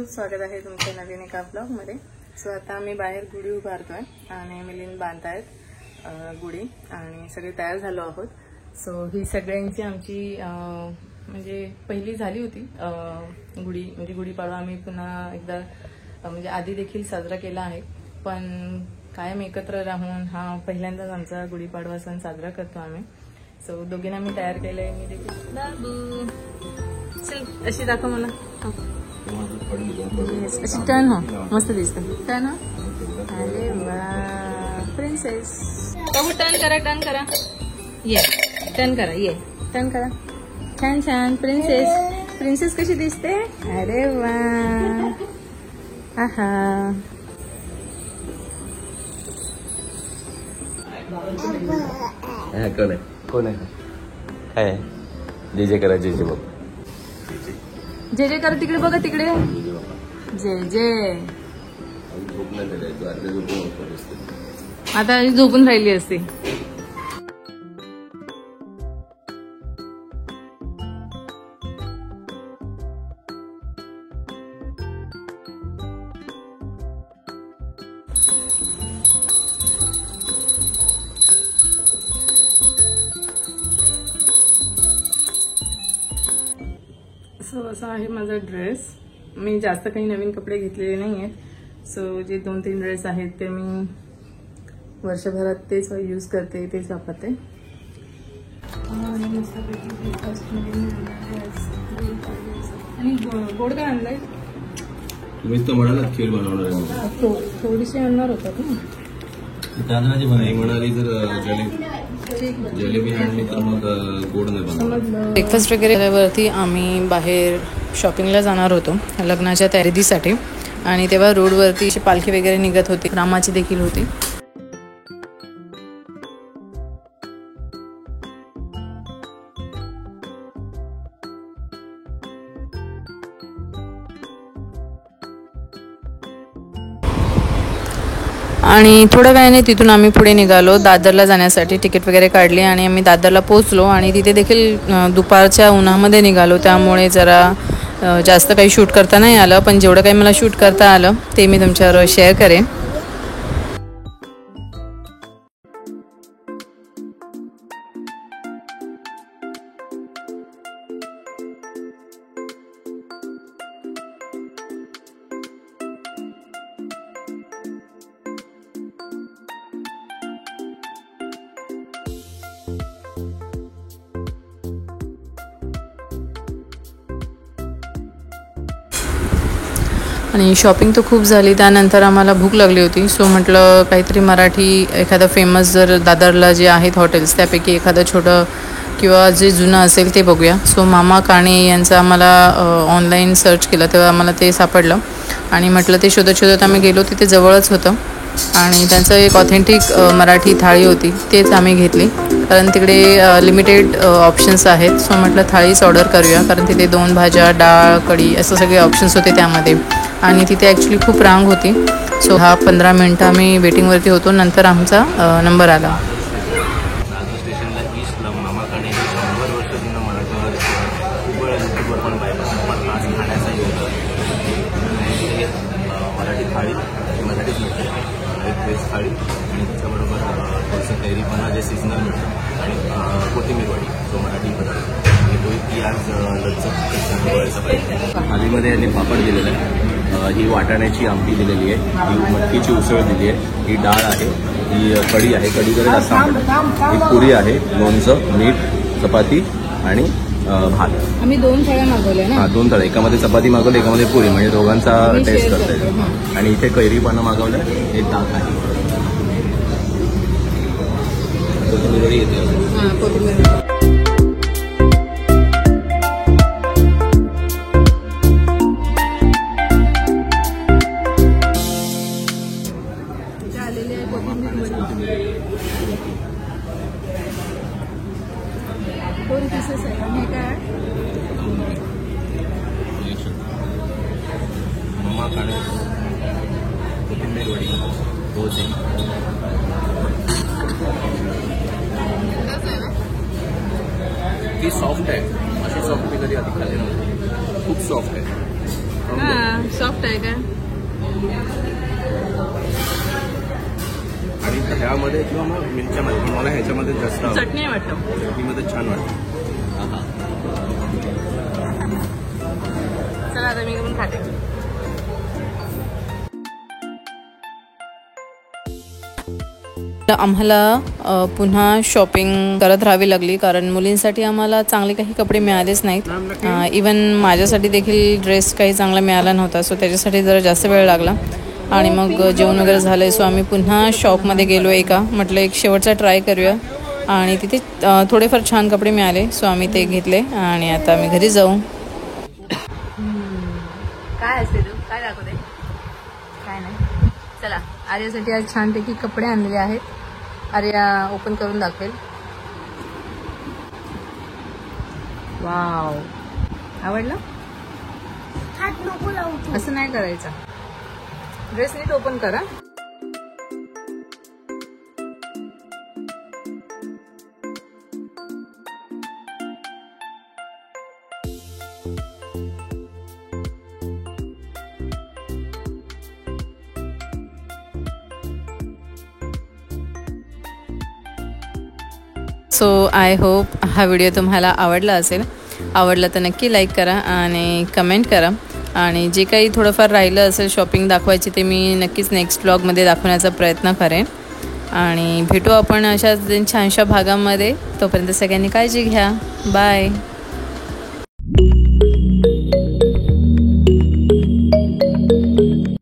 स्वागत आहे तुमच्या नवीन एका ब्लॉगमध्ये। सो आता आम्ही बाहेर गुढी उभारतोय आणि मिलिंद बांधतायत गुढी आणि सगळे तयार झालो आहोत। सो ही सगळ्यांची आमची म्हणजे पहिली झाली होती गुढी, म्हणजे गुढीपाडवा आम्ही पुन्हा एकदा म्हणजे आधी देखील साजरा केला आहे, पण कायम एकत्र राहून हा पहिल्यांदाच आमचा गुढीपाडवा सण साजरा करतो आम्ही। सो दोघींना मी तयार केलंय, मी देखील बाबू चल अशी दाखव मला, अशी टर्न हो, मस्त दिसत टर्न हो। अरे वा प्रिन्सेस, बाबू टर्न करा, टर्न करा, ये टर्न करा, ये टर्न करा, छान छान प्रिन्सेस, प्रिन्सेस कशी दिसते, अरे वा आहा। कोण आहे काय जे जे करा, जे जे बघ, जे जे करा, तिकडे बघा, तिकडे जय जय। आता झोपून राहिली असते। सो असा आहे माझा ड्रेस। मी जास्त काही नवीन कपडे घेतलेले नाही आहेत। सो जे 2-3 ड्रेस आहेत ते मी वर्षभरात तेच यूज करते, तेच वापरते। आणि गोड काय आणलंय तुम्हीच तर म्हणाला खीर बनवणार आहे, थोडीशी आणणार होतात ना तांदळाची बनाई म्हणाली, जर जलेबी आणली तर मग गोड नाही बनवणार। ब्रेकफास्ट वगैरे झाल्यावरती आम्ही बाहेर शॉपिंगला जाणार होतो लग्नाच्या तयारीसाठी, आणि तेव्हा रोडवरती पालखी वगैरे निघत होती, रामाची देखील होती। आणि थोड्या वेळाने तिथून आम्ही पुढे निघालो दादरला जाण्यासाठी, तिकीट वगैरे काढली आणि आम्ही दादरला पोहोचलो। आणि तिथे देखील दुपारच्या उन्हामध्ये निघालो, त्यामुळे जरा जास्त काही शूट करता नाही आलं, पण जेवढं काही मला शूट करता आलं ते मी तुमच्याबरोबर शेअर करेन। आणि शॉपिंग तर खूप झाली, त्यानंतर आम्हाला भूक लागली होती। सो म्हटलं काहीतरी मराठी एखादं फेमस जर दादरला जे आहेत हॉटेल्स त्यापैकी एखादं छोटं किंवा जे जुनं असेल ते बघूया। सो मामा काणे यांचं आम्हाला ऑनलाईन सर्च केलं तेव्हा आम्हाला ते सापडलं, आणि म्हटलं ते शोधत शोधत आम्ही गेलो, तिथे जवळच होतं आणि त्यांचं एक ऑथेंटिक मराठी थाळी होती, तेच आम्ही घेतली, कारण तिकडे लिमिटेड ऑप्शन्स आहेत। सो म्हटलं थाळीच ऑर्डर करूया, कारण तिथे 2 भाज्या, डाळ, कढी असं सगळे ऑप्शन्स होते त्यामध्ये, आणि तिथे ॲक्च्युली खूप रांग होती। सो 10-15 मिनटं आम्ही वेटिंगवरती होतो, नंतर आमचा नंबर आला। थाळी आणि त्याच्याबरोबर थोडंसं कैरीपणा जे सीझनल मिळतं, आणि कोथिंबीर वडी जो मराठी पदार्थ, आणि तो ती आज लज्जत थालीमध्ये यांनी पापड दिलेला आहे, ही वाटाण्याची आमटी दिलेली आहे, ही मटकीची उसळ दिली आहे, ही डाळ आहे, ही कढी आहे, कढीकडे रस्सा, ही पुरी आहे, लोणचं, मीठ, चपाती आणि भात। आम्ही 2 थाळ्या मागवल्या ना, 2 थाळ्या, एकामध्ये चपाती मागवली, एकामध्ये पुरी, म्हणजे दोघांचा टेस्ट करता येईल। आणि इथे कैरीपणा मागवलं, हे ताक आहे, कोथिंबीर येते। दोन पीसेस आहे, हे काय मामा काणे कोथिंबीर वडी, भोजे, ती सॉफ्ट आहे, अशी सॉफ्ट मी कधी आधी खाल्ली नव्हती, खूप सॉफ्ट आहे। हां सॉफ्ट आहे का? आणि ह्यामध्ये किंवा मग मिरच्यामध्ये पण मला ह्याच्यामध्ये जास्त आवडतं. चटणी आहे वाटतं. चटणीमध्ये छान वाटतं. चला आता मी पण खाते. आम्हाला पुन्हा शॉपिंग करत राहावी लागली कारण मुलींसाठी आम्हाला चांगले काही कपडे मिळालेच नाहीत. इवन माझ्यासाठी देखील ड्रेस काही चांगला मिळाला नव्हता. सो त्याच्यासाठी जरा जास्त वेळ लागला आणि मग जेवण वगैरे झालं. सो आम्ही पुन्हा शॉपमध्ये गेलो म्हटलं एक शेवटचा ट्राय करूया आणि तिथे थोडेफार छान कपडे मिळाले. सो आम्ही ते घेतले आणि आता आम्ही घरी जाऊ. काय असते तू काय दाखवते? काय नाही. चला आर्यासाठी आज छानपैकी कपडे आणलेले आहेत. आर्या ओपन करून दाखवेल. वाव आवडलं? हात नको लावू. असं नाही करायचं. ड्रेस नीट ओपन करा. सो आय होप हा व्हिडिओ तुम्हाला आवडला असेल. आवडला तर नक्की लाईक करा आणि कमेंट करा. आणि जे काही थोडंफार राहिलं असेल शॉपिंग दाखवायची ते मी नक्कीच नेक्स्ट व्लॉगमध्ये दाखवण्याचा प्रयत्न करेन. आणि भेटू आपण अशाच छानशा भागामध्ये. तोपर्यंत सगळ्यांनी काळजी घ्या. बाय.